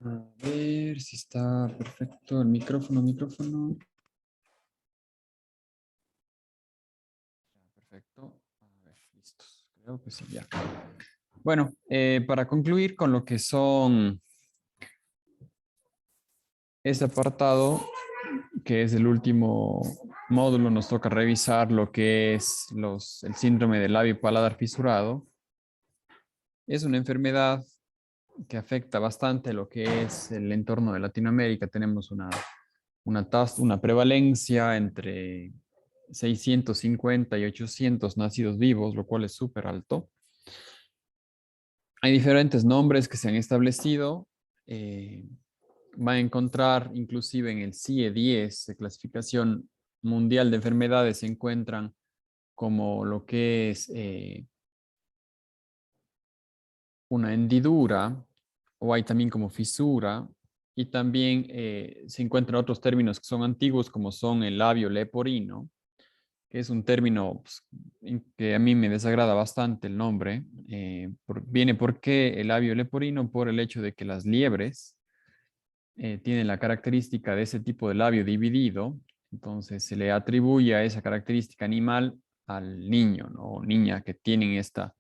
A ver si está perfecto el micrófono. Perfecto. A ver, listos. Creo que sí, ya. Bueno, para concluir con lo que son este apartado, que es el último módulo, nos toca revisar lo que es el síndrome del labio paladar fisurado. Es una enfermedad que afecta bastante lo que es el entorno de Latinoamérica. Tenemos una prevalencia entre 650 y 800 nacidos vivos, lo cual es súper alto. Hay diferentes nombres que se han establecido. eh, Va a encontrar inclusive en el CIE-10, de clasificación mundial de enfermedades, se encuentran como lo que es una hendidura, o hay también como fisura, y también se encuentran otros términos que son antiguos, como son el labio leporino, que es un término pues, que a mí me desagrada bastante el nombre. Viene porque el labio leporino por el hecho de que las liebres tienen la característica de ese tipo de labio dividido, entonces se le atribuye a esa característica animal al niño, ¿no? O niña que tienen esta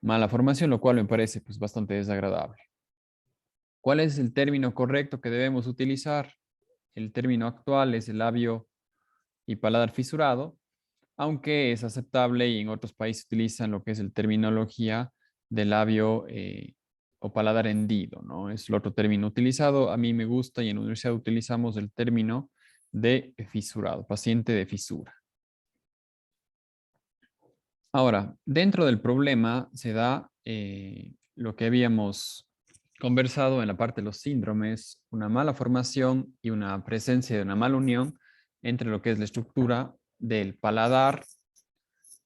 mala formación, lo cual me parece pues bastante desagradable. ¿Cuál es el término correcto que debemos utilizar? El término actual es el labio y paladar fisurado, aunque es aceptable y en otros países utilizan lo que es el terminología de labio o paladar hendido, ¿no? Es el otro término utilizado. A mí me gusta y en la universidad utilizamos el término de fisurado, paciente de fisura. Ahora, dentro del problema se da lo que habíamos conversado en la parte de los síndromes, una mala formación y una presencia de una mala unión entre lo que es la estructura del paladar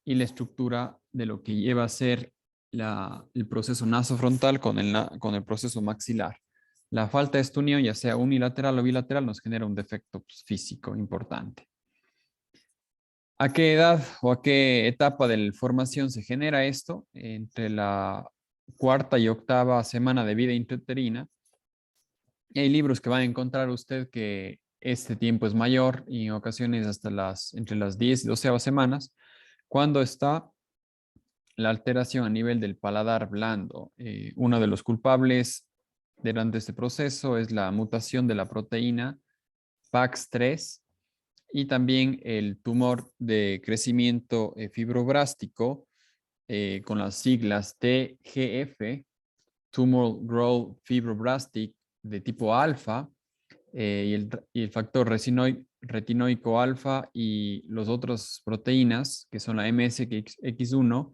y la estructura de lo que lleva a ser el proceso nasofrontal con el proceso maxilar. La falta de esta unión, ya sea unilateral o bilateral, nos genera un defecto pues, físico importante. ¿A qué edad o a qué etapa de la formación se genera esto? Entre la cuarta y octava semana de vida intrauterina. Y hay libros que va a encontrar usted que este tiempo es mayor y en ocasiones hasta entre las 10 y 12 semanas, cuando está la alteración a nivel del paladar blando. Uno de los culpables durante este proceso es la mutación de la proteína PAX3 y también el tumor de crecimiento fibroblástico con las siglas TGF, Tumor Growth Fibroblastic de tipo alfa, y el factor retinoico alfa y las otras proteínas, que son la MSX1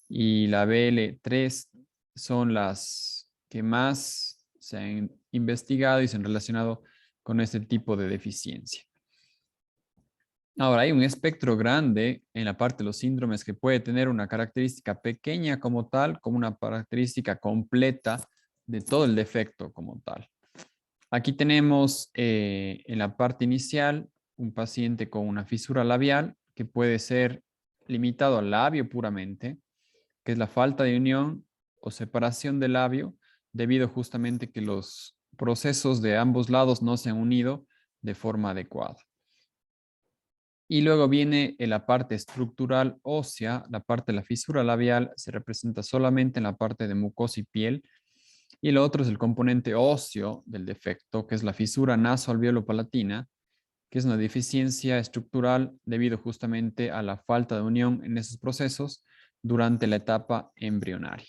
y la BL3, son las que más se han investigado y se han relacionado con este tipo de deficiencia. Ahora, hay un espectro grande en la parte de los síndromes que puede tener una característica pequeña como tal, como una característica completa de todo el defecto como tal. Aquí tenemos en la parte inicial un paciente con una fisura labial que puede ser limitado al labio puramente, que es la falta de unión o separación del labio debido justamente que los procesos de ambos lados no se han unido de forma adecuada. Y luego viene la parte estructural ósea, la parte de la fisura labial se representa solamente en la parte de mucosa y piel, y lo otro es el componente óseo del defecto, que es la fisura nasoalveolo-palatina, que es una deficiencia estructural debido justamente a la falta de unión en esos procesos durante la etapa embrionaria.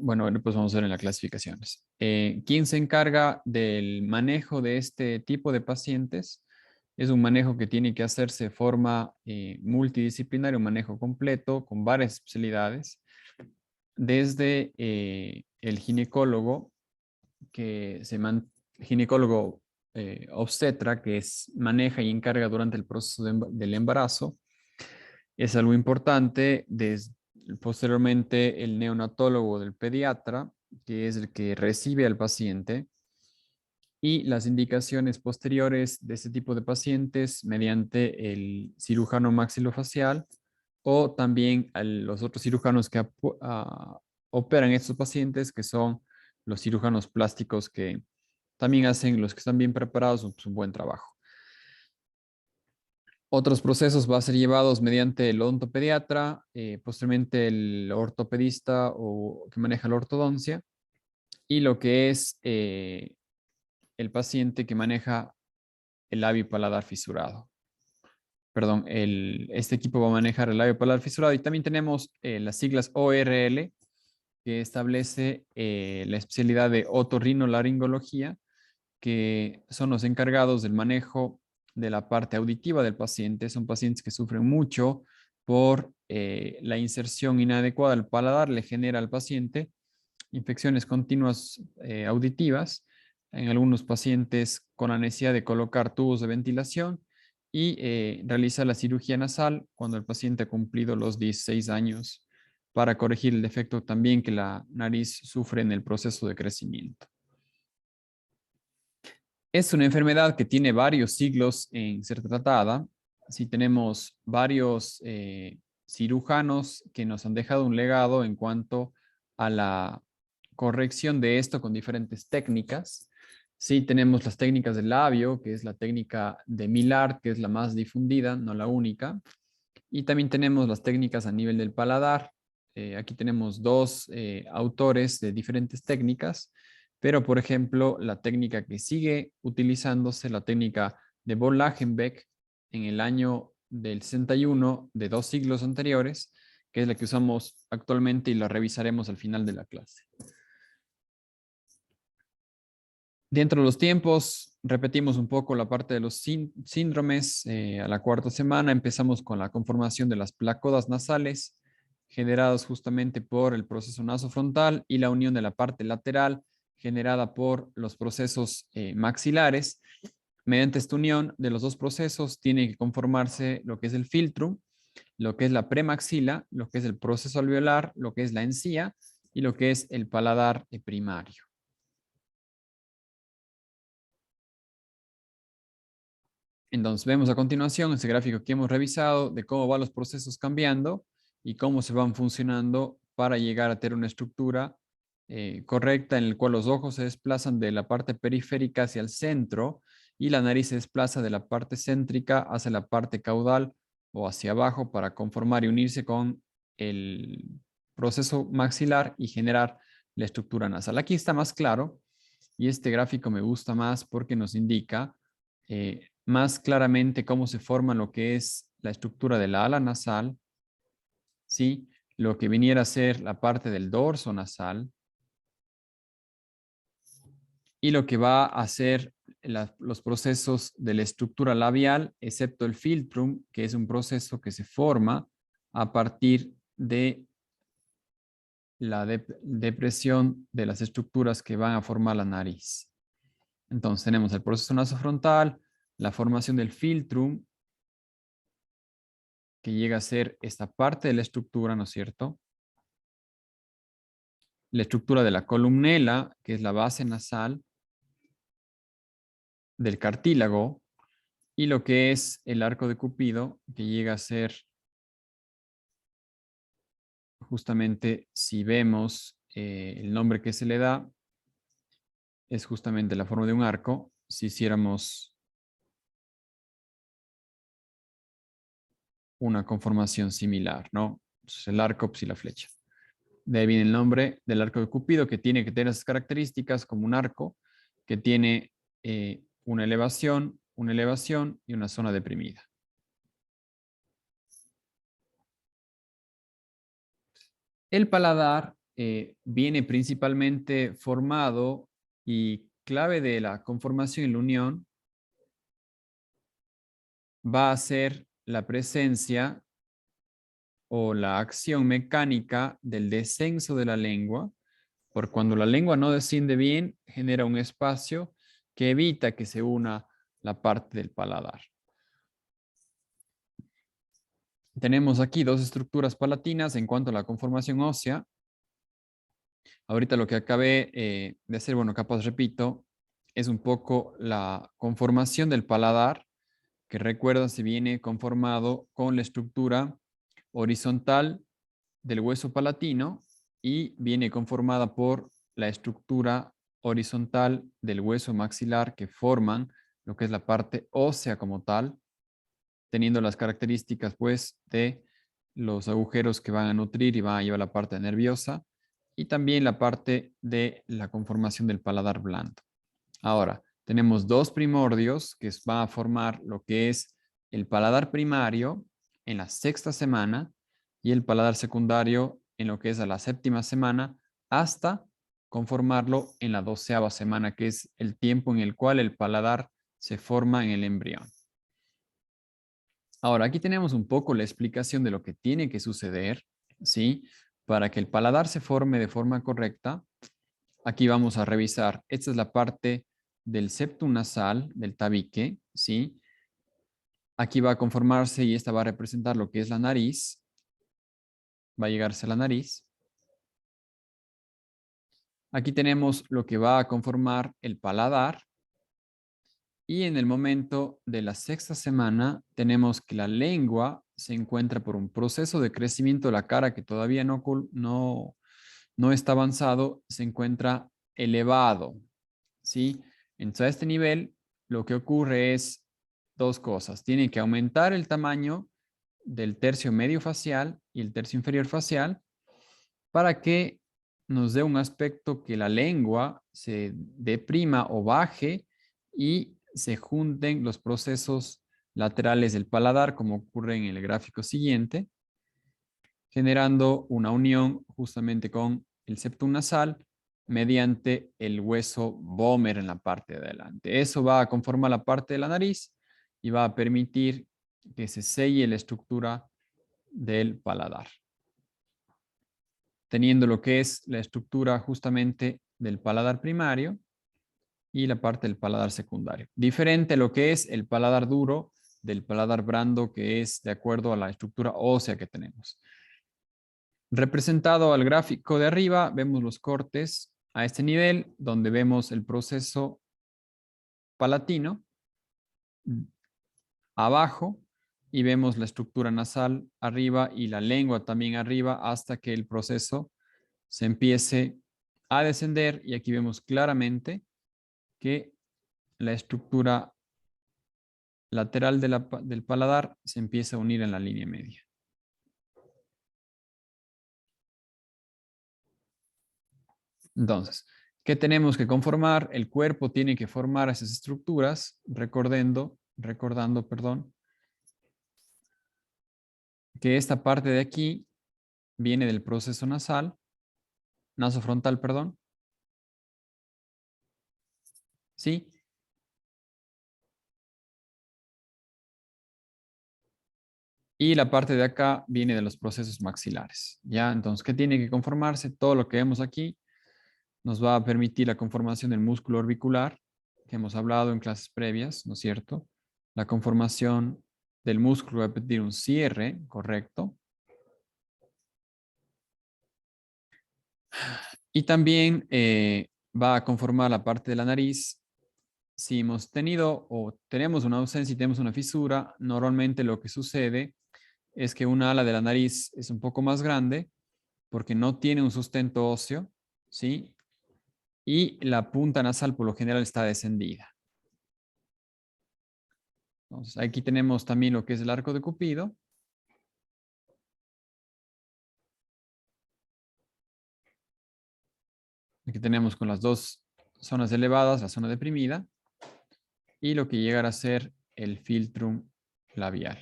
Bueno, pues vamos a ver en las clasificaciones. ¿Quién se encarga del manejo de este tipo de pacientes? Es un manejo que tiene que hacerse de forma multidisciplinaria, un manejo completo con varias especialidades, desde el ginecólogo, ginecólogo obstetra, que maneja y encarga durante el proceso del embarazo. Es algo importante. Posteriormente, el neonatólogo del pediatra, que es el que recibe al paciente, y las indicaciones posteriores de este tipo de pacientes mediante el cirujano maxilofacial o también a los otros cirujanos que operan estos pacientes, que son los cirujanos plásticos que también hacen, los que están bien preparados, un buen trabajo. Otros procesos van a ser llevados mediante el odontopediatra, posteriormente el ortopedista o que maneja la ortodoncia, y lo que es el paciente que maneja el labio paladar fisurado. Perdón, este equipo va a manejar el labio paladar fisurado y también tenemos las siglas ORL, que establece la especialidad de otorrinolaringología, que son los encargados del manejo de la parte auditiva del paciente. Son pacientes que sufren mucho por la inserción inadecuada del paladar, le genera al paciente infecciones continuas auditivas, en algunos pacientes con la necesidad de colocar tubos de ventilación y realizar la cirugía nasal cuando el paciente ha cumplido los 16 años para corregir el defecto también que la nariz sufre en el proceso de crecimiento. Es una enfermedad que tiene varios siglos en ser tratada. Sí, tenemos varios cirujanos que nos han dejado un legado en cuanto a la corrección de esto con diferentes técnicas. Sí, tenemos las técnicas del labio, que es la técnica de Millard, que es la más difundida, no la única. Y también tenemos las técnicas a nivel del paladar. Aquí tenemos dos autores de diferentes técnicas, pero por ejemplo, la técnica que sigue utilizándose, la técnica de von Lachenbeck en el año del 61 de 2 siglos anteriores, que es la que usamos actualmente y la revisaremos al final de la clase. Dentro de los tiempos, repetimos un poco la parte de los síndromes. A la cuarta semana empezamos con la conformación de las placodas nasales, generadas justamente por el proceso nasofrontal, y la unión de la parte lateral, generada por los procesos maxilares. Mediante esta unión de los dos procesos, tiene que conformarse lo que es el filtrum, lo que es la premaxila, lo que es el proceso alveolar, lo que es la encía y lo que es el paladar primario. Entonces vemos a continuación ese gráfico que hemos revisado de cómo van los procesos cambiando y cómo se van funcionando para llegar a tener una estructura correcta en el cual los ojos se desplazan de la parte periférica hacia el centro y la nariz se desplaza de la parte céntrica hacia la parte caudal o hacia abajo para conformar y unirse con el proceso maxilar y generar la estructura nasal. Aquí está más claro y este gráfico me gusta más porque nos indica más claramente cómo se forma lo que es la estructura de la ala nasal, ¿sí? Lo que viniera a ser la parte del dorso nasal y lo que va a ser los procesos de la estructura labial, excepto el filtrum, que es un proceso que se forma a partir de la depresión de las estructuras que van a formar la nariz. Entonces tenemos el proceso nasofrontal, la formación del filtrum, que llega a ser esta parte de la estructura, ¿no es cierto? La estructura de la columnela, que es la base nasal, del cartílago, y lo que es el arco de Cupido, que llega a ser justamente, si vemos el nombre que se le da, es justamente la forma de un arco. Si hiciéramos una conformación similar, ¿no? Pues el arco y la flecha. De ahí viene el nombre del arco de Cupido, que tiene que tener esas características como un arco que tiene una elevación y una zona deprimida. El paladar viene principalmente formado y clave de la conformación y la unión va a ser la presencia o la acción mecánica del descenso de la lengua, por cuando la lengua no desciende bien, genera un espacio que evita que se una la parte del paladar. Tenemos aquí dos estructuras palatinas en cuanto a la conformación ósea. Ahorita lo que acabé de hacer, bueno, capaz repito, es un poco la conformación del paladar, que recuerda se viene conformado con la estructura horizontal del hueso palatino y viene conformada por la estructura horizontal del hueso maxilar que forman lo que es la parte ósea como tal, teniendo las características pues de los agujeros que van a nutrir y van a llevar la parte nerviosa y también la parte de la conformación del paladar blando. Ahora, tenemos dos primordios que van a formar lo que es el paladar primario en la sexta semana y el paladar secundario en lo que es a la séptima semana hasta conformarlo en la 12ª semana, que es el tiempo en el cual el paladar se forma en el embrión. Ahora, aquí tenemos un poco la explicación de lo que tiene que suceder, ¿sí? Para que el paladar se forme de forma correcta. Aquí vamos a revisar. Esta es la parte del septum nasal, del tabique, ¿sí? Aquí va a conformarse y esta va a representar lo que es la nariz. Va a llegarse a la nariz. Aquí tenemos lo que va a conformar el paladar. Y en el momento de la sexta semana tenemos que la lengua se encuentra por un proceso de crecimiento de la cara que todavía no está avanzado, se encuentra elevado, ¿sí? Entonces a este nivel lo que ocurre es dos cosas. Tiene que aumentar el tamaño del tercio medio facial y el tercio inferior facial para que nos dé un aspecto que la lengua se deprima o baje y se junten los procesos laterales del paladar, como ocurre en el gráfico siguiente, generando una unión justamente con el septum nasal mediante el hueso vómer en la parte de adelante. Eso va a conformar la parte de la nariz y va a permitir que se selle la estructura del paladar, teniendo lo que es la estructura justamente del paladar primario y la parte del paladar secundario. Diferente a lo que es el paladar duro del paladar blando, que es de acuerdo a la estructura ósea que tenemos. Representado al gráfico de arriba, vemos los cortes a este nivel, donde vemos el proceso palatino abajo y vemos la estructura nasal arriba y la lengua también arriba hasta que el proceso se empiece a descender y aquí vemos claramente que la estructura lateral del paladar se empieza a unir en la línea media. Entonces, ¿qué tenemos que conformar? El cuerpo tiene que formar esas estructuras, recordando, perdón, que esta parte de aquí viene del proceso nasofrontal, perdón. ¿Sí? Y la parte de acá viene de los procesos maxilares. ¿Ya? Entonces, ¿qué tiene que conformarse? Todo lo que vemos aquí nos va a permitir la conformación del músculo orbicular, que hemos hablado en clases previas, ¿no es cierto? La conformación del músculo va a pedir un cierre, correcto. Y también va a conformar la parte de la nariz. Si hemos tenido o tenemos una ausencia y tenemos una fisura, normalmente lo que sucede es que una ala de la nariz es un poco más grande porque no tiene un sustento óseo, ¿sí? Y la punta nasal por lo general está descendida. Entonces, aquí tenemos también lo que es el arco de Cupido. Aquí tenemos con las dos zonas elevadas, la zona deprimida, y lo que llegará a ser el filtrum labial.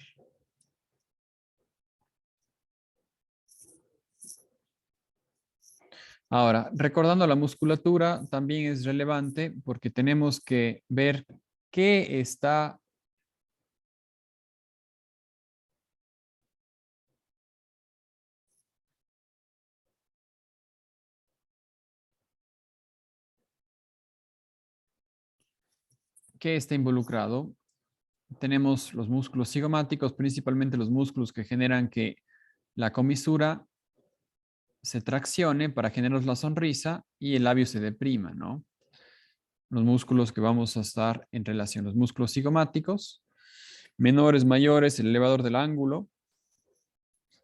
Ahora, recordando la musculatura, también es relevante porque tenemos que ver qué está involucrado. Tenemos los músculos cigomáticos, principalmente los músculos que generan que la comisura se traccione para generar la sonrisa y el labio se deprima, ¿no? Los músculos que vamos a estar en relación, los músculos cigomáticos, menores, mayores, el elevador del ángulo,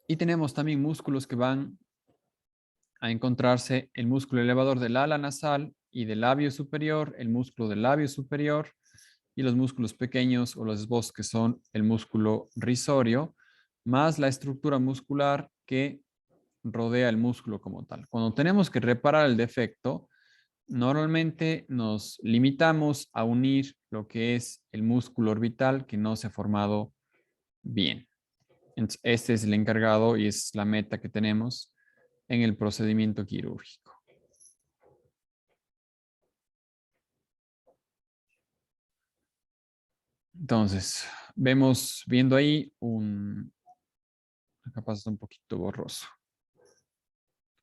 Y tenemos también músculos que van a encontrarse el músculo elevador del ala nasal y del labio superior, el músculo del labio superior y los músculos pequeños o los esbozos que son el músculo risorio, más la estructura muscular que rodea el músculo como tal. Cuando tenemos que reparar el defecto, normalmente nos limitamos a unir lo que es el músculo orbital que no se ha formado bien. Entonces, este es el encargado y es la meta que tenemos en el procedimiento quirúrgico. Entonces, viendo ahí acá pasa un poquito borroso.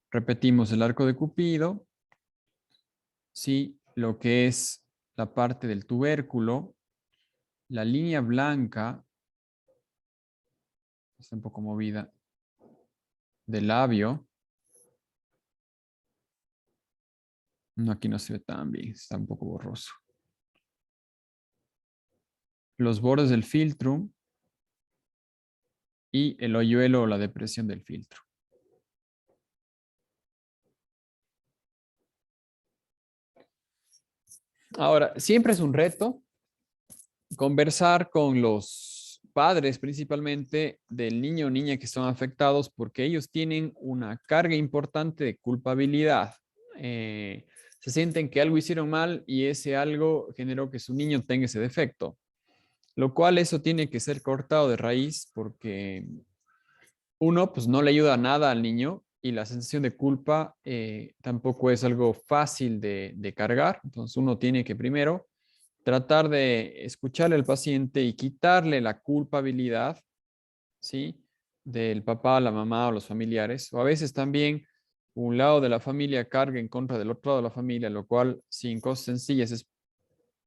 Repetimos el arco de Cupido, sí, lo que es la parte del tubérculo, la línea blanca, está un poco movida, del labio. No, aquí no se ve tan bien, está un poco borroso. Los bordes del filtro y el hoyuelo o la depresión del filtro. Ahora, siempre es un reto conversar con los padres principalmente del niño o niña que son afectados porque ellos tienen una carga importante de culpabilidad. Se sienten que algo hicieron mal y ese algo generó que su niño tenga ese defecto, lo cual eso tiene que ser cortado de raíz porque uno, pues no le ayuda nada al niño y la sensación de culpa tampoco es algo fácil de cargar. Entonces uno tiene que primero tratar de escucharle al paciente y quitarle la culpabilidad, ¿sí? Del papá, la mamá o los familiares. O a veces también un lado de la familia carga en contra del otro lado de la familia, lo cual sin cosas sencillas es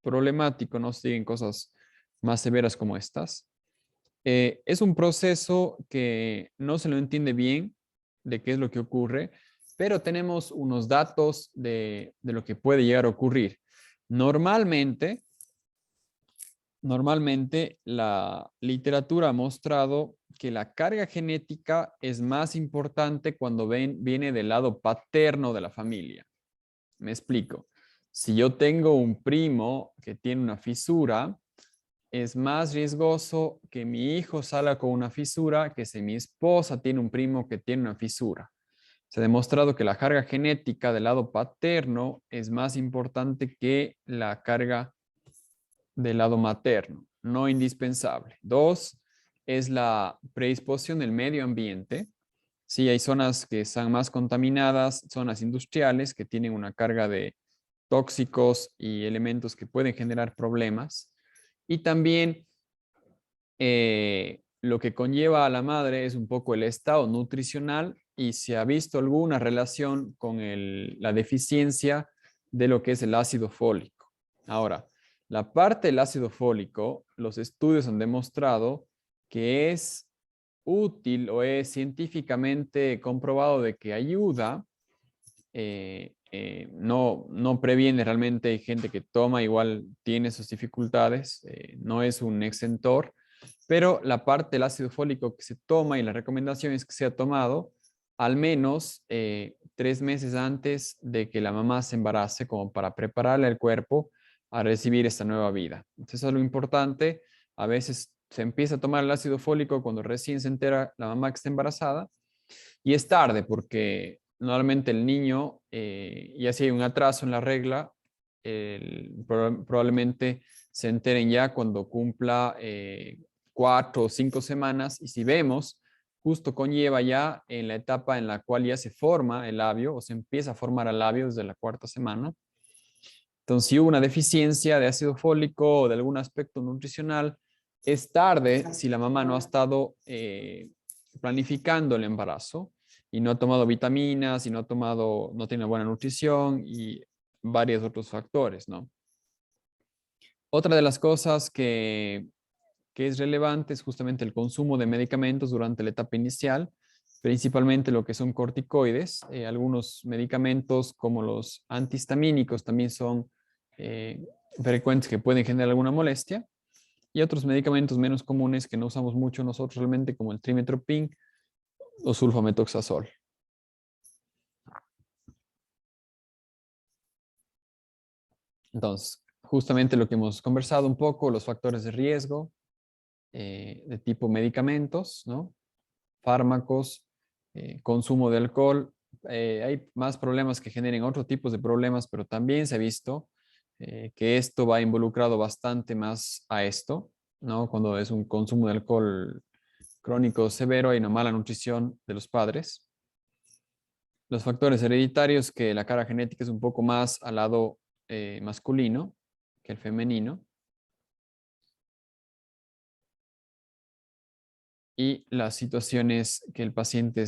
problemático, no siguen cosas más severas como estas. Es un proceso que no se lo entiende bien de qué es lo que ocurre, pero tenemos unos datos de lo que puede llegar a ocurrir. Normalmente, Normalmente la literatura ha mostrado que la carga genética es más importante cuando viene del lado paterno de la familia. Me explico. Si yo tengo un primo que tiene una fisura, es más riesgoso que mi hijo salga con una fisura que si mi esposa tiene un primo que tiene una fisura. Se ha demostrado que la carga genética del lado paterno es más importante que la carga del lado materno, no indispensable. Dos, es la predisposición del medio ambiente. Sí, hay zonas que están más contaminadas, zonas industriales que tienen una carga de tóxicos y elementos que pueden generar problemas. Y también lo que conlleva a la madre es un poco el estado nutricional y se ha visto alguna relación con la deficiencia de lo que es el ácido fólico. Ahora, la parte del ácido fólico, los estudios han demostrado que es útil o es científicamente comprobado de que ayuda, no previene realmente, hay gente que toma, igual tiene sus dificultades, no es un exentor, pero la parte del ácido fólico que se toma y la recomendación es que sea tomado al menos 3 meses antes de que la mamá se embarace, como para prepararle al cuerpo a recibir esta nueva vida. Entonces, eso es lo importante. A veces se empieza a tomar el ácido fólico cuando recién se entera la mamá que está embarazada y es tarde porque normalmente el niño, ya si hay un atraso en la regla, probablemente se enteren ya cuando cumpla 4 o 5 semanas. Y si vemos, justo conlleva ya en la etapa en la cual ya se forma el labio o se empieza a formar el labio desde la 4 semana. Entonces, si hubo una deficiencia de ácido fólico o de algún aspecto nutricional, es tarde si la mamá no ha estado planificando el embarazo y no ha tomado vitaminas y no tiene buena nutrición y varios otros factores, ¿no? Otra de las cosas que es relevante es justamente el consumo de medicamentos durante la etapa inicial, principalmente lo que son corticoides. Algunos medicamentos como los antihistamínicos también son eh, frecuentes que pueden generar alguna molestia. Y otros medicamentos menos comunes que no usamos mucho nosotros realmente, como el trimetoprim o sulfametoxazol. Entonces, justamente lo que hemos conversado un poco, los factores de riesgo de tipo medicamentos, ¿no? Fármacos, consumo de alcohol. Hay más problemas que generen otros tipos de problemas, pero también se ha visto que esto va involucrado bastante más a esto, ¿no? Cuando es un consumo de alcohol crónico severo, hay una mala nutrición de los padres. Los factores hereditarios, que la carga genética es un poco más al lado masculino que el femenino. Y las situaciones que el paciente,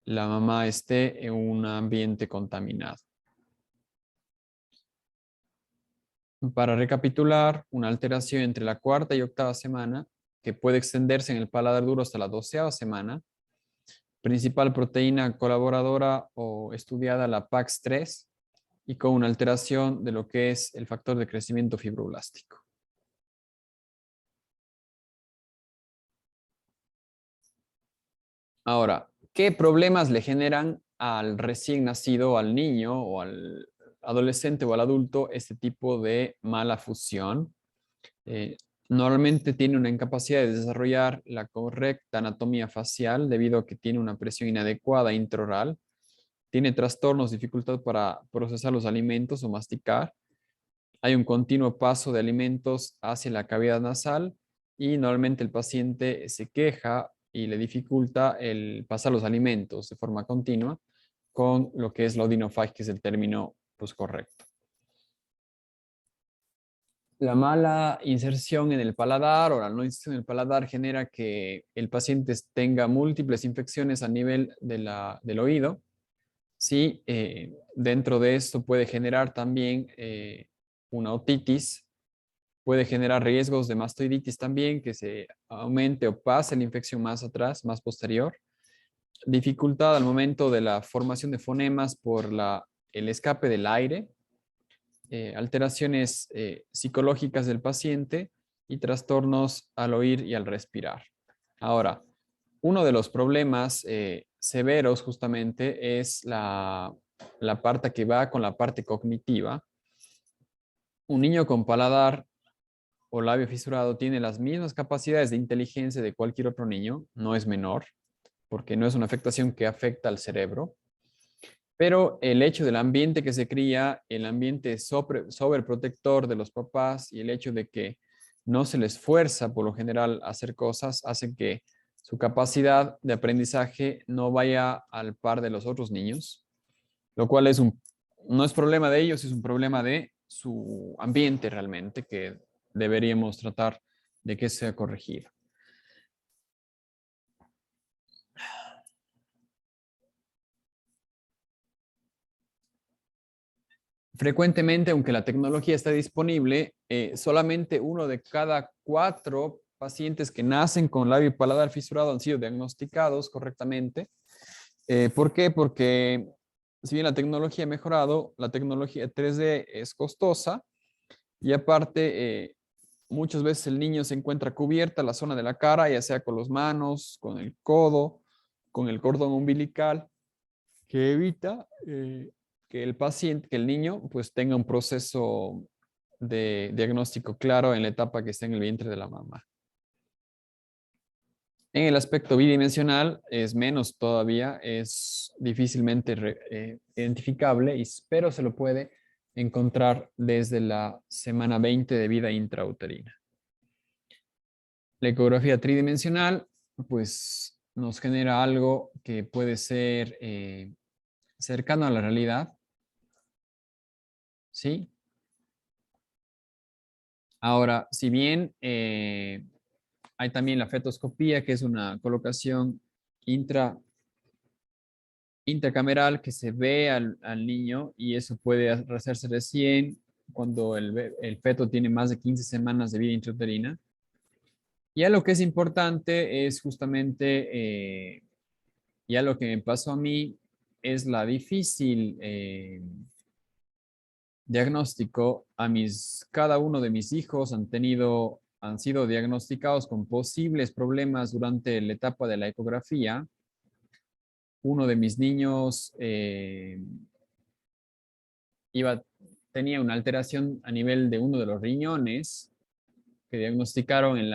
la mamá esté en un ambiente contaminado. Para recapitular, una alteración entre la cuarta y octava semana que puede extenderse en el paladar duro hasta la 12ª semana. Principal proteína colaboradora o estudiada la PAX3 y con una alteración de lo que es el factor de crecimiento fibroblástico. Ahora, ¿qué problemas le generan al recién nacido, al niño o al adolescente o al adulto este tipo de mala fusión? Eh, Normalmente tiene una incapacidad de desarrollar la correcta anatomía facial debido a que tiene una presión inadecuada intraoral, tiene trastornos, dificultad para procesar los alimentos o masticar, hay un continuo paso de alimentos hacia la cavidad nasal y normalmente el paciente se queja y le dificulta el pasar los alimentos de forma continua con lo que es la odinofagia, que es el término pues, correcto. La mala inserción en el paladar o la no inserción en el paladar genera que el paciente tenga múltiples infecciones a nivel del oído. Sí, dentro de esto puede generar también una otitis, puede generar riesgos de mastoiditis también, que se aumente o pase la infección más atrás, más posterior. Dificultad al momento de la formación de fonemas por el escape del aire, alteraciones psicológicas del paciente y trastornos al oír y al respirar. Ahora, uno de los problemas severos justamente es la parte que va con la parte cognitiva. Un niño con paladar o labio fisurado tiene las mismas capacidades de inteligencia de cualquier otro niño, no es menor, porque no es una afectación que afecta al cerebro, pero el hecho del ambiente que se cría, el ambiente sobreprotector de los papás y el hecho de que no se les fuerza por lo general a hacer cosas, hacen que su capacidad de aprendizaje no vaya al par de los otros niños, lo cual no es problema de ellos, es un problema de su ambiente realmente, que deberíamos tratar de que sea corregido. Frecuentemente, aunque la tecnología está disponible, solamente uno de cada 4 pacientes que nacen con labio y paladar fisurado han sido diagnosticados correctamente. ¿Por qué? Porque si bien la tecnología ha mejorado, la tecnología 3D es costosa y aparte muchas veces el niño se encuentra cubierta la zona de la cara, ya sea con las manos, con el codo, con el cordón umbilical, que evita que el paciente, que el niño, pues tenga un proceso de diagnóstico claro en la etapa que está en el vientre de la mamá. En el aspecto bidimensional es menos todavía, es difícilmente identificable, pero se lo puede encontrar desde la semana 20 de vida intrauterina. La ecografía tridimensional, pues nos genera algo que puede ser cercano a la realidad, ¿sí? Ahora, si bien hay también la fetoscopía, que es una colocación intracameral que se ve al niño y eso puede hacerse recién cuando el feto tiene más de 15 semanas de vida intrauterina. Ya lo que es importante es justamente, ya lo que me pasó a mí, es la difícil diagnóstico. Cada uno de mis hijos han tenido han sido diagnosticados con posibles problemas durante la etapa de la ecografía. Uno de mis niños tenía una alteración a nivel de uno de los riñones que diagnosticaron en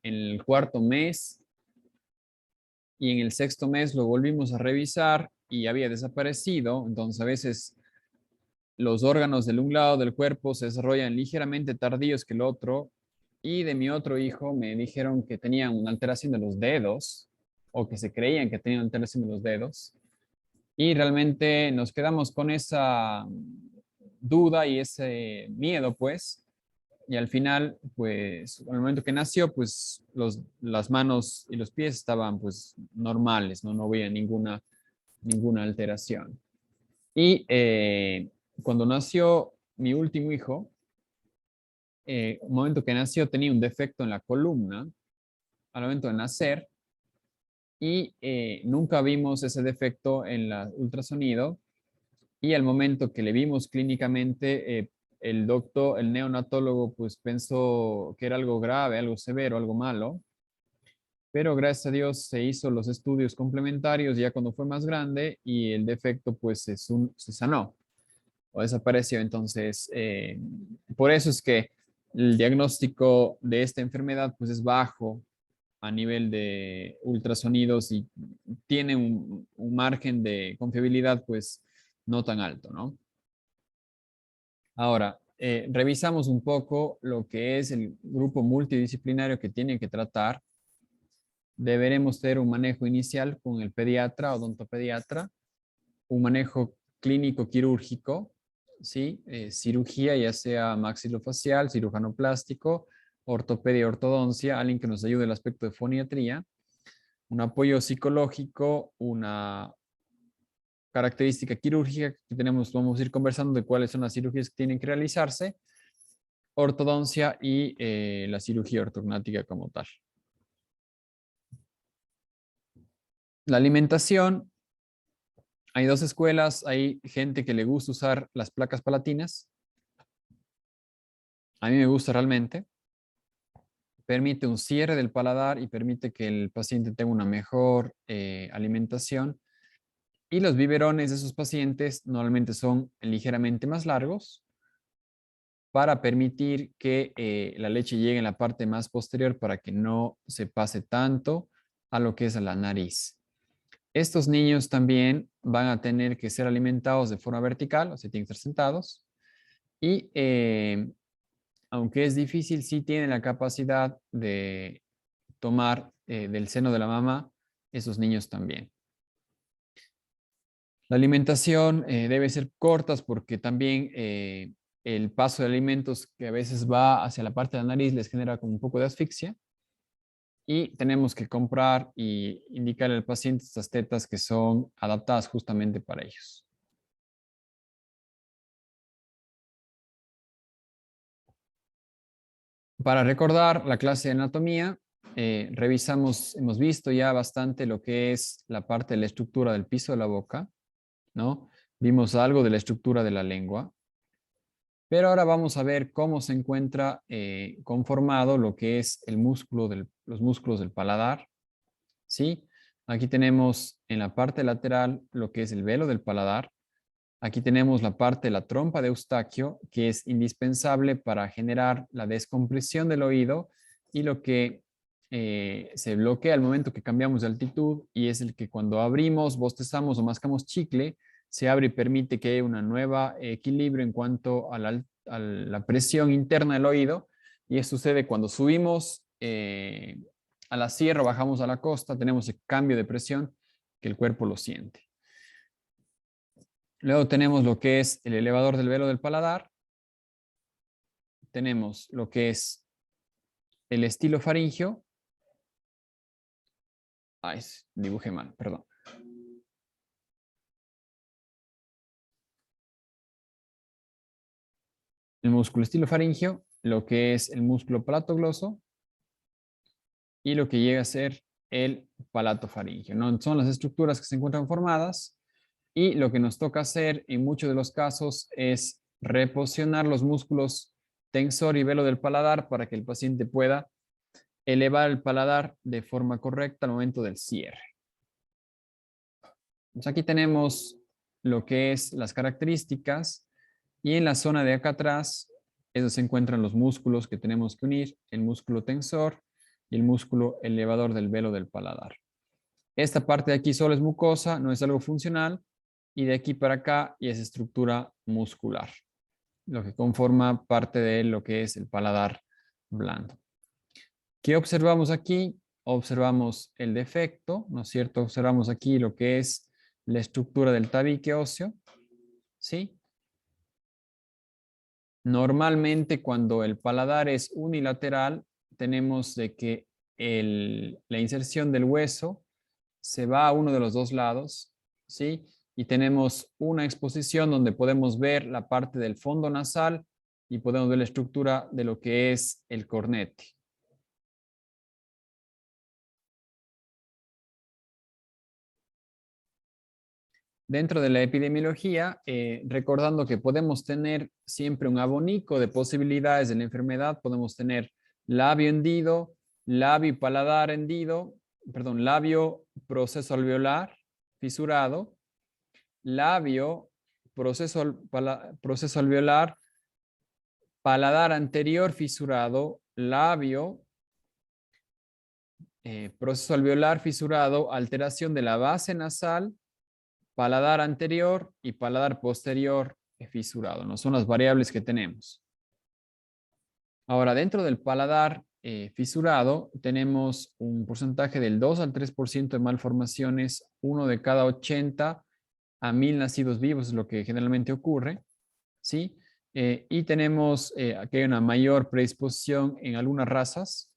el cuarto mes, y en el sexto mes lo volvimos a revisar y había desaparecido. Entonces a veces los órganos del un lado del cuerpo se desarrollan ligeramente tardíos que el otro, y de mi otro hijo me dijeron que tenían una alteración de los dedos, o que se creían que tenían alteración de los dedos, y realmente nos quedamos con esa duda y ese miedo, pues, y al final, pues, al momento que nació, pues, las manos y los pies estaban, pues, normales, no, no había ninguna alteración. Y cuando nació mi último hijo, el momento que nació tenía un defecto en la columna al momento de nacer, y nunca vimos ese defecto en el ultrasonido, y al momento que le vimos clínicamente, el doctor, el neonatólogo, pues pensó que era algo grave, algo severo, algo malo, pero gracias a Dios se hizo los estudios complementarios ya cuando fue más grande, y el defecto pues se sanó o desapareció. Entonces, por eso es que el diagnóstico de esta enfermedad pues es bajo a nivel de ultrasonidos, y tiene un margen de confiabilidad pues no tan alto, ¿no? Ahora, revisamos un poco lo que es el grupo multidisciplinario que tienen que tratar. Deberemos tener un manejo inicial con el pediatra, odontopediatra, un manejo clínico quirúrgico, ¿sí? Cirugía, ya sea maxilofacial, cirujano plástico, ortopedia, ortodoncia, alguien que nos ayude en el aspecto de foniatría, un apoyo psicológico, una característica quirúrgica que tenemos, vamos a ir conversando de cuáles son las cirugías que tienen que realizarse, ortodoncia y la cirugía ortognática como tal. La alimentación, hay dos escuelas, hay gente que le gusta usar las placas palatinas. A mí me gusta realmente. Permite un cierre del paladar y permite que el paciente tenga una mejor alimentación. Y los biberones de esos pacientes normalmente son ligeramente más largos para permitir que la leche llegue en la parte más posterior para que no se pase tanto a lo que es a la nariz. Estos niños también van a tener que ser alimentados de forma vertical, o sea, tienen que estar sentados. Y aunque es difícil, sí tienen la capacidad de tomar del seno de la mamá esos niños también. La alimentación debe ser cortas, porque también el paso de alimentos que a veces va hacia la parte de la nariz les genera como un poco de asfixia, y tenemos que comprar y indicarle al paciente estas tetas que son adaptadas justamente para ellos. Para recordar la clase de anatomía, hemos visto ya bastante lo que es la parte de la estructura del piso de la boca, ¿no? Vimos algo de la estructura de la lengua, pero ahora vamos a ver cómo se encuentra conformado lo que es los músculos del paladar, ¿sí? Aquí tenemos en la parte lateral lo que es el velo del paladar. Aquí tenemos la parte de la trompa de Eustaquio, que es indispensable para generar la descompresión del oído, y lo que se bloquea al momento que cambiamos de altitud, y es el que cuando abrimos, bostezamos o mascamos chicle, se abre y permite que haya una nueva equilibrio en cuanto a la presión interna del oído. Y esto sucede cuando subimos a la sierra, bajamos a la costa, tenemos el cambio de presión que el cuerpo lo siente. Luego tenemos lo que es el elevador del velo del paladar. Tenemos lo que es el estilo faringio. Ay, dibujé mal, perdón. El músculo estilo faringio, lo que es el músculo palatogloso y lo que llega a ser el palato faringio, ¿no? Son las estructuras que se encuentran formadas, y lo que nos toca hacer en muchos de los casos es reposicionar los músculos tensor y velo del paladar para que el paciente pueda elevar el paladar de forma correcta al momento del cierre. Pues aquí tenemos lo que es las características y en la zona de acá atrás se encuentran los músculos que tenemos que unir, el músculo tensor y el músculo elevador del velo del paladar. Esta parte de aquí solo es mucosa, no es algo funcional, y de aquí para acá ya es estructura muscular, lo que conforma parte de lo que es el paladar blando. ¿Qué observamos aquí? Observamos el defecto, ¿no es cierto? Observamos aquí lo que es la estructura del tabique óseo, ¿sí? Normalmente cuando el paladar es unilateral, tenemos de que la inserción del hueso se va a uno de los dos lados, ¿sí? Y tenemos una exposición donde podemos ver la parte del fondo nasal y podemos ver la estructura de lo que es el cornete. Dentro de la epidemiología, recordando que podemos tener siempre un abanico de posibilidades de la enfermedad, podemos tener labio hendido, labio y paladar hendido, perdón, labio proceso alveolar fisurado, labio proceso alveolar, paladar anterior fisurado, labio proceso alveolar fisurado, alteración de la base nasal, paladar anterior y paladar posterior fisurado, ¿no? Son las variables que tenemos. Ahora, dentro del paladar fisurado, tenemos un porcentaje del 2 al 3% de malformaciones, 1 de cada 80 a 1000 nacidos vivos, es lo que generalmente ocurre, ¿sí? Y tenemos aquí hay una mayor predisposición en algunas razas.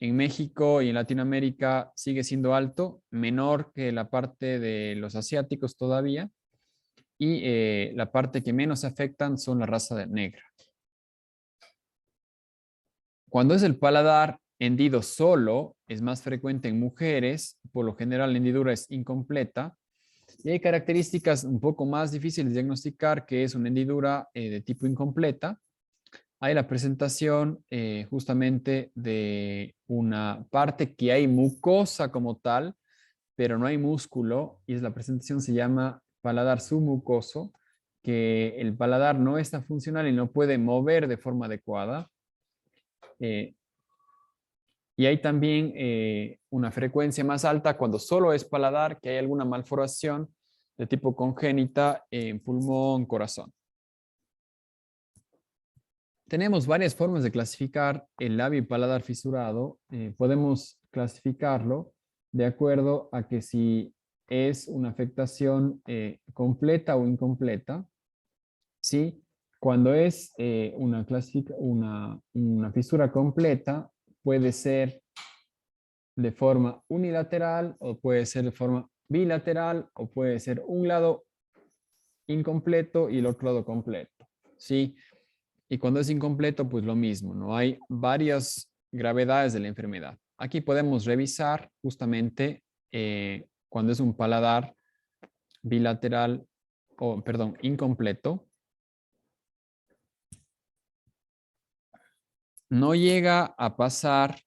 En México y en Latinoamérica sigue siendo alto, menor que la parte de los asiáticos todavía, y la parte que menos afectan son la raza negra. Cuando es el paladar hendido solo, es más frecuente en mujeres, por lo general la hendidura es incompleta, y hay características un poco más difíciles de diagnosticar, que es una hendidura de tipo incompleta. Hay la presentación justamente de una parte que hay mucosa como tal, pero no hay músculo, y la presentación se llama paladar submucoso, que el paladar no está funcional y no puede mover de forma adecuada. Eh, y hay también una frecuencia más alta cuando solo es paladar, que hay alguna malformación de tipo congénita en pulmón, corazón. Tenemos varias formas de clasificar el labio y paladar fisurado. Podemos clasificarlo de acuerdo a que si es una afectación completa o incompleta. ¿Sí? Cuando es una fisura completa, puede ser de forma unilateral o puede ser de forma bilateral o puede ser un lado incompleto y el otro lado completo. ¿Sí? Y cuando es incompleto, pues lo mismo, ¿no? Hay varias gravedades de la enfermedad. Aquí podemos revisar justamente cuando es un paladar bilateral, o perdón, incompleto. No llega a pasar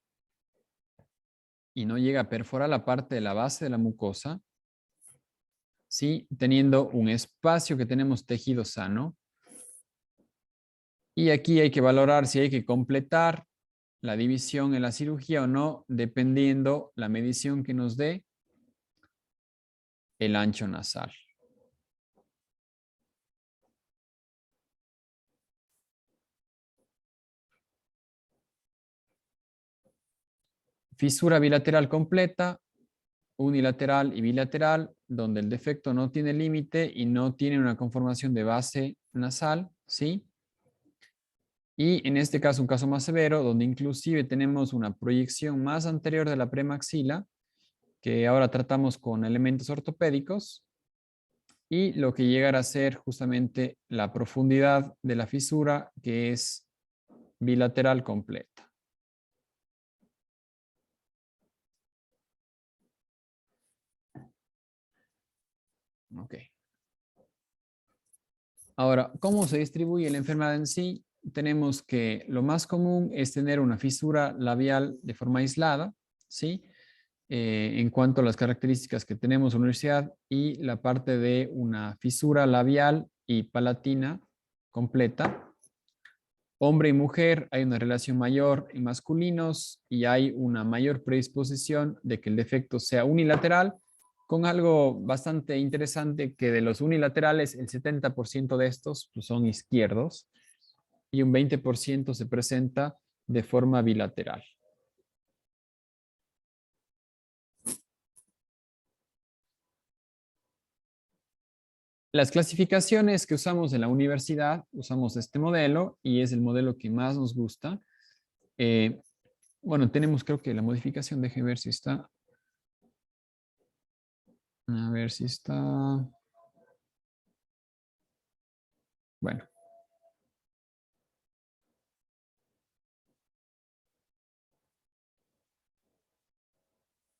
y no llega a perforar la parte de la base de la mucosa, ¿sí? Teniendo un espacio que tenemos tejido sano. Y aquí hay que valorar si hay que completar la división en la cirugía o no, dependiendo la medición que nos dé el ancho nasal. Fisura bilateral completa, unilateral y bilateral, donde el defecto no tiene límite y no tiene una conformación de base nasal, ¿sí? Y en este caso, un caso más severo, donde inclusive tenemos una proyección más anterior de la premaxila, que ahora tratamos con elementos ortopédicos, y lo que llegará a ser justamente la profundidad de la fisura, que es bilateral completa. Ok. Ahora, ¿cómo se distribuye la enfermedad en sí? tenemos que lo más común es tener una fisura labial de forma aislada, ¿sí? En cuanto a las características que tenemos en la universidad y la parte de una fisura labial y palatina completa. Hombre y mujer, hay una relación mayor en masculinos y hay una mayor predisposición de que el defecto sea unilateral, con algo bastante interesante que de los unilaterales, el 70% de estos pues, son izquierdos y un 20% se presenta de forma bilateral. Las clasificaciones que usamos en la universidad, usamos este modelo y es el modelo que más nos gusta. Eh, bueno, tenemos creo que la modificación, deje ver si está. A ver si está. Bueno.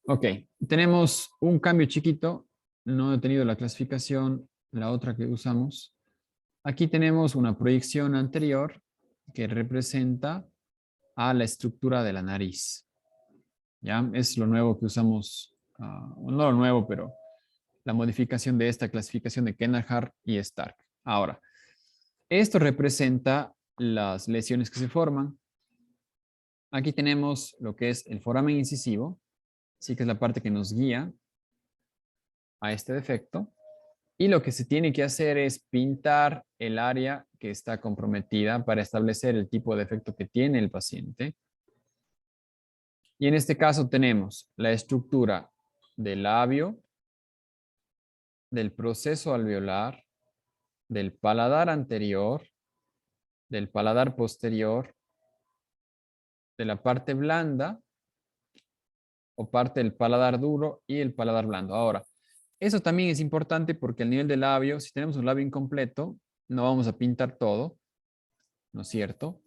Ok, tenemos un cambio chiquito. No he tenido la clasificación, la otra que usamos. Aquí tenemos una proyección anterior que representa a la estructura de la nariz. ¿Ya? Es lo nuevo que usamos, no lo nuevo, pero la modificación de esta clasificación de Kennard y Stark. Ahora, esto representa las lesiones que se forman. Aquí tenemos lo que es el foramen incisivo, sí que es la parte que nos guía a este defecto. Y lo que se tiene que hacer es pintar el área que está comprometida para establecer el tipo de defecto que tiene el paciente. Y en este caso tenemos la estructura del labio, del proceso alveolar, del paladar anterior, del paladar posterior, de la parte blanda o parte del paladar duro y el paladar blando. Ahora, eso también es importante porque el nivel del labio, si tenemos un labio incompleto, no vamos a pintar todo, ¿no es cierto?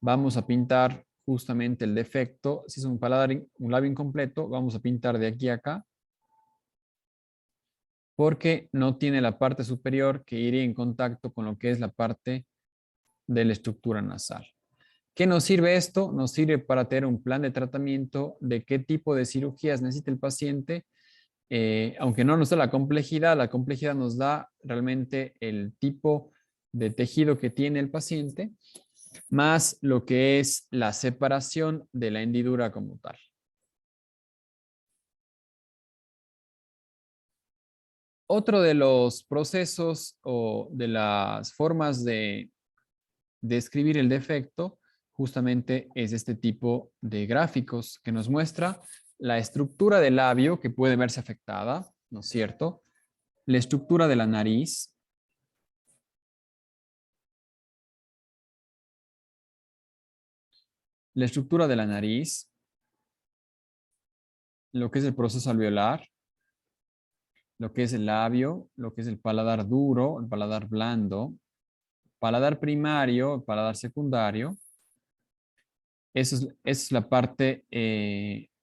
Vamos a pintar justamente el defecto. Si es un paladar, un labio incompleto, vamos a pintar de aquí a acá porque no tiene la parte superior que iría en contacto con lo que es la parte de la estructura nasal. ¿Qué nos sirve esto? Nos sirve para tener un plan de tratamiento de qué tipo de cirugías necesita el paciente. Aunque no nos da la complejidad nos da realmente el tipo de tejido que tiene el paciente, más lo que es la separación de la hendidura como tal. Otro de los procesos o de las formas de describir el defecto justamente es este tipo de gráficos que nos muestra la estructura del labio que puede verse afectada, ¿no es cierto? La estructura de la nariz, la estructura de la nariz, lo que es el proceso alveolar, lo que es el labio, lo que es el paladar duro, el paladar blando, paladar primario, el paladar secundario. Esa es la parte,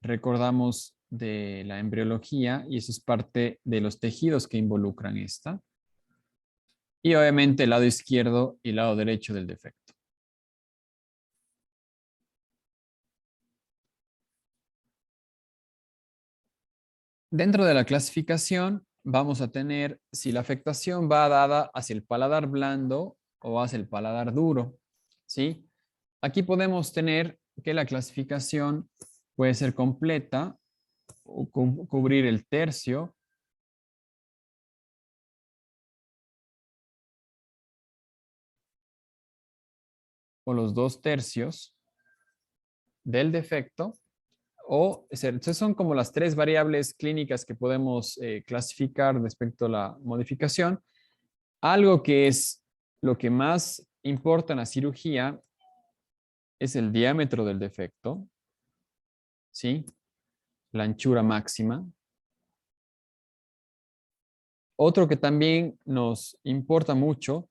recordamos, de la embriología y eso es parte de los tejidos que involucran esta. Y obviamente el lado izquierdo y el lado derecho del defecto. Dentro de la clasificación vamos a tener si la afectación va dada hacia el paladar blando o hacia el paladar duro, ¿sí? Aquí podemos tener que la clasificación puede ser completa o cubrir el tercio o los 2/3 del defecto o esas son como las tres variables clínicas que podemos clasificar respecto a la modificación. Algo que es lo que más importa en la cirugía es el diámetro del defecto, ¿sí? La anchura máxima. Otro que también nos importa mucho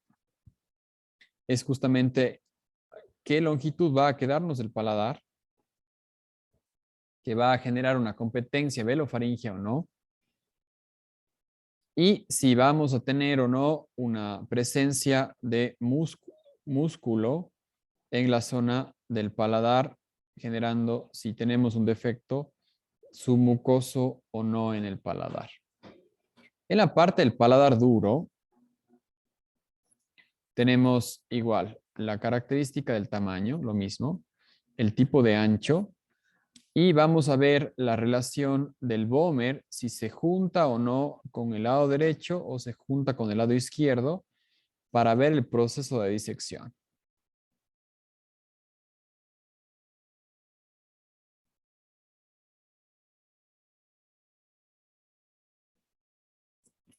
es justamente qué longitud va a quedarnos el paladar, que va a generar una competencia velofaringea o no, y si vamos a tener o no una presencia de músculo en la zona del paladar, generando, si tenemos un defecto submucoso o no en el paladar. En la parte del paladar duro, tenemos igual la característica del tamaño, lo mismo, el tipo de ancho, y vamos a ver la relación del Böhmer, si se junta o no con el lado derecho o se junta con el lado izquierdo, para ver el proceso de disección.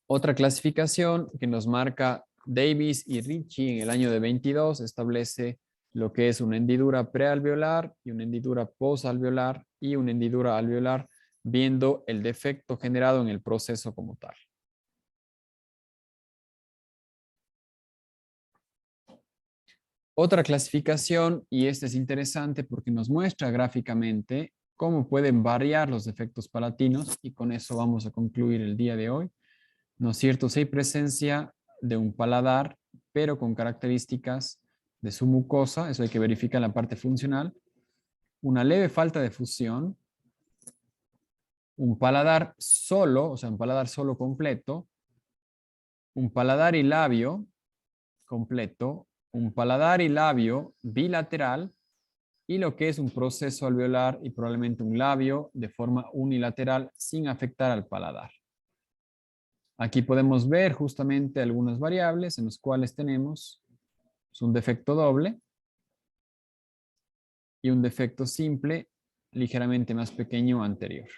Otra clasificación que nos marca Davis y Ritchie en el año de 22 establece lo que es una hendidura prealveolar y una hendidura posalveolar y una hendidura alveolar, viendo el defecto generado en el proceso como tal. Otra clasificación, y esta es interesante porque nos muestra gráficamente cómo pueden variar los defectos palatinos, y con eso vamos a concluir el día de hoy. ¿No es cierto? Si hay presencia de un paladar, pero con características de su mucosa, eso hay que verificar en la parte funcional, una leve falta de fusión, un paladar solo, o sea, un paladar solo completo, un paladar y labio completo, un paladar y labio bilateral, y lo que es un proceso alveolar y probablemente un labio de forma unilateral sin afectar al paladar. Aquí podemos ver justamente algunas variables en las cuales tenemos un defecto doble y un defecto simple ligeramente más pequeño anterior.